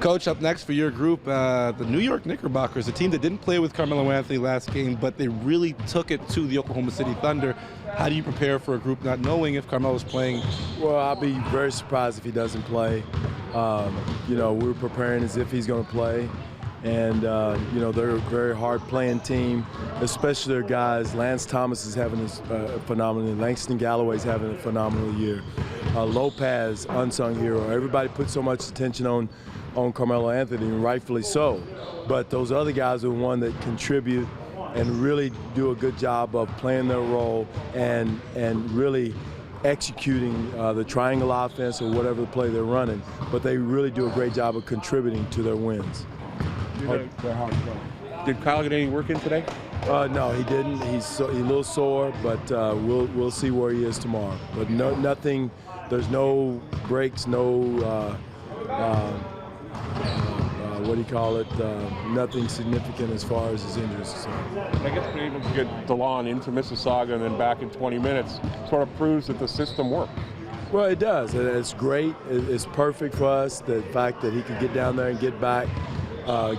Coach, up next for your group, the New York Knickerbockers, a team that didn't play with Carmelo Anthony last game, but they really took it to the Oklahoma City Thunder. How do you prepare for a group not knowing if Carmelo's playing? Well, I'll be very surprised if he doesn't play. We're preparing as if he's going to play. And, they're a very hard-playing team, especially their guys. Lance Thomas is having a phenomenal year. Langston Galloway's having a phenomenal year. Lopez, unsung hero. Everybody puts so much attention on Carmelo Anthony, and rightfully so. But those other guys are the ones that contribute and really do a good job of playing their role and really executing the triangle offense or whatever the play they're running. But they really do a great job of contributing to their wins. Did Kyle get any work in today? No, he didn't. He's a little sore, but we'll see where he is tomorrow. But nothing. There's no breaks, no nothing significant as far as his injuries. So. I guess being able to get Dwane into Mississauga and then back in 20 minutes sort of proves that the system works. Well, it does. It's great. It's perfect for us. The fact that he can get down there and get back,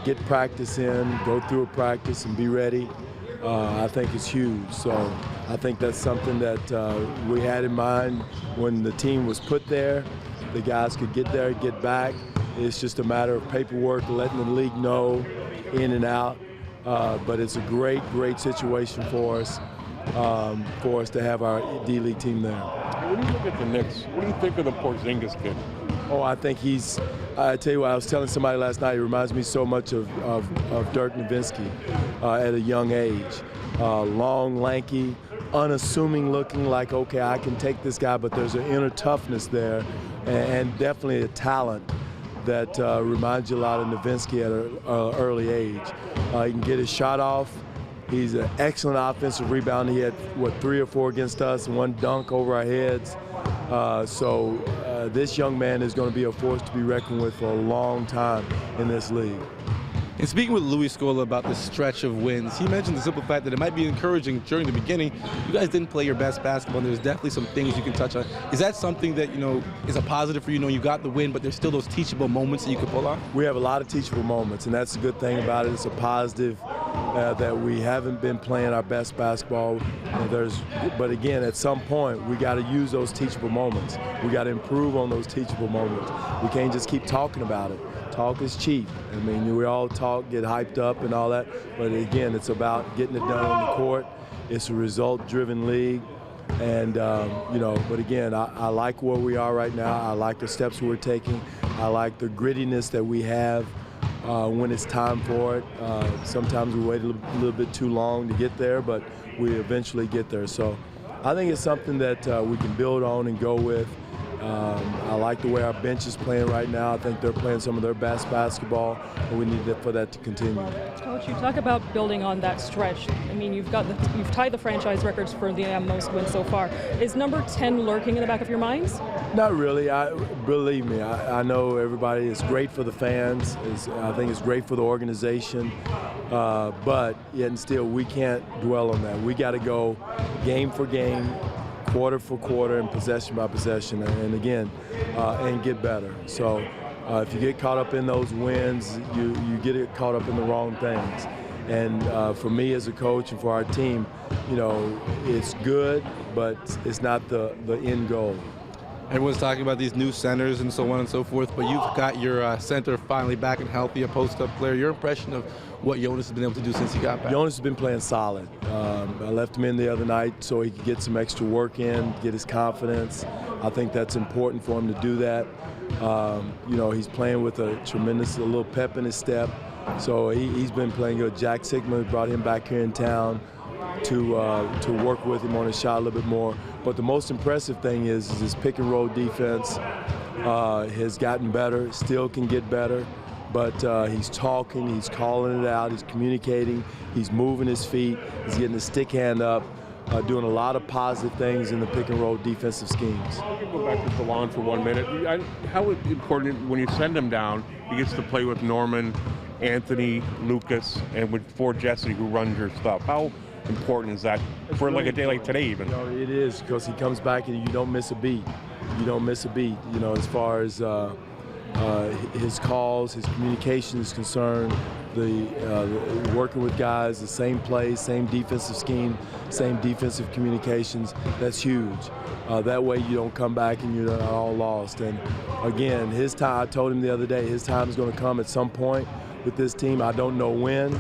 get practice in, go through a practice and be ready, I think is huge. So I think that's something that we had in mind when the team was put there. The guys could get there, get back. It's just a matter of paperwork, letting the league know in and out. But it's a great, great situation for us to have our D-League team there. When you look at the Knicks, what do you think of the Porzingis kid? Oh, I think I tell you what, I was telling somebody last night, he reminds me so much of Dirk Nowitzki at a young age. Long, lanky, unassuming looking, like, okay, I can take this guy, but there's an inner toughness there and definitely a talent that reminds you a lot of Nowitzki at an early age. He can get his shot off. He's an excellent offensive rebounder. He had, 3 or 4 against us and 1 dunk over our heads. So this young man is going to be a force to be reckoned with for a long time in this league. And speaking with Louis Scola about this stretch of wins, he mentioned the simple fact that it might be encouraging during the beginning. You guys didn't play your best basketball, and there's definitely some things you can touch on. Is that something that, is a positive for you? You got the win, but there's still those teachable moments that you can pull off? We have a lot of teachable moments, and that's a good thing about it. It's a positive that we haven't been playing our best basketball. But again, at some point, we got to use those teachable moments. We got to improve on those teachable moments. We can't just keep talking about it. Talk is cheap. I mean, we all talk, get hyped up and all that, but again, it's about getting it done on the court. It's a result-driven league, and but again, I like where we are right now. I like the steps we're taking. I like the grittiness that we have when it's time for it. Sometimes we wait a little bit too long to get there, but we eventually get there. So I think it's something that we can build on and go with. I like the way our bench is playing right now. I think they're playing some of their best basketball, and we need for that to continue. Coach, you talk about building on that stretch. I mean, you've tied the franchise records for the most wins so far. Is number 10 lurking in the back of your minds? Not really. Believe me, I know everybody. It's great for the fans. I think it's great for the organization. But yet and still, we can't dwell on that. We got to go game for game, quarter for quarter, and possession by possession, and again, and get better. So if you get caught up in those wins, you get caught up in the wrong things. And for me as a coach and for our team, it's good, but it's not the end goal. Everyone's talking about these new centers and so on and so forth, but you've got your center finally back and healthy, a post-up player. Your impression of what Jonas has been able to do since he got back? Jonas has been playing solid. I left him in the other night so he could get some extra work in, get his confidence. I think that's important for him to do that. He's playing with a little pep in his step, so he's been playing good. Jack Sigma brought him back here in town to work with him on his shot a little bit more. But the most impressive thing is his pick and roll defense has gotten better, still can get better, but he's talking, he's calling it out, he's communicating, he's moving his feet, he's getting his stick hand up, doing a lot of positive things in the pick and roll defensive schemes. I can go back to Dwane for 1 minute. How important, when you send him down, he gets to play with Norman, Anthony, Lucas, and with Jesse, who runs your stuff. How important is that for like a day like today even? It is, because he comes back and you don't miss a beat. You don't miss a beat, as far as his calls, his communication is concerned, the working with guys, the same plays, same defensive scheme, same defensive communications, that's huge. That way you don't come back and you're not all lost. And again, his time, I told him the other day, his time is going to come at some point with this team. I don't know when,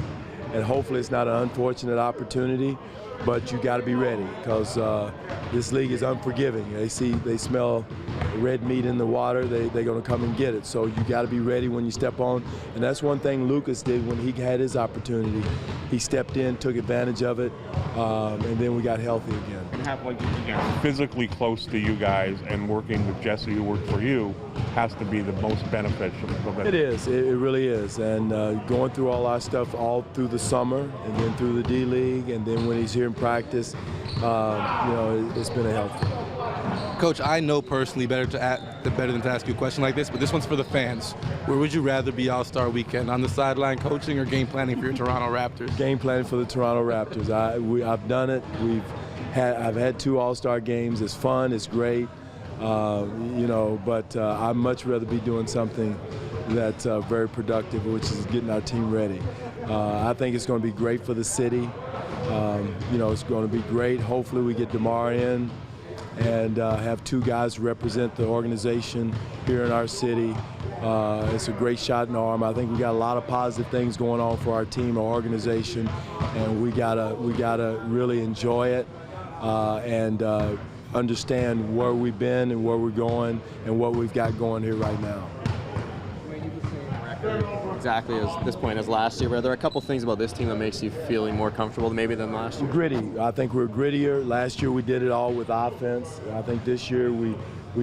and hopefully it's not an unfortunate opportunity, but you got to be ready because this league is unforgiving. They smell red meat in the water, they're going to come and get it. So you got to be ready when you step on. And that's one thing Lucas did when he had his opportunity. He stepped in, took advantage of it, and then we got healthy again. And have physically close to you guys and working with Jesse, who worked for you, has to be the most beneficial. It is. It really is. And going through all our stuff all through the summer and then through the D-League and then when he's here in practice, it's been a help. Coach, I know personally better than to ask you a question like this, but this one's for the fans. Where would you rather be All-Star Weekend, on the sideline coaching or game planning for your Toronto Raptors? Game planning for the Toronto Raptors. I've done it. I've had 2 All-Star games. It's fun. It's great. But I'd much rather be doing something that's very productive, which is getting our team ready. I think it's going to be great for the city. It's going to be great. Hopefully we get DeMar in and have 2 guys represent the organization here in our city. It's a great shot in the arm. I think we got a lot of positive things going on for our team, our organization, and we gotta really enjoy it and understand where we've been and where we're going and what we've got going here right now. Exactly at this point as last year, but are there a couple things about this team that makes you feeling more comfortable maybe than last year? Gritty. I think we're grittier. Last year we did it all with offense. I think this year we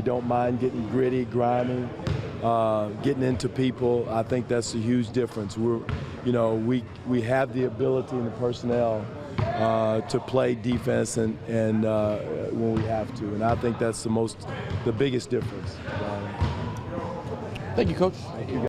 don't mind getting gritty, grimy, getting into people. I think that's a huge difference. We have the ability and the personnel to play defense and when we have to, and I think that's the biggest difference. Thank you, Coach. Thank you.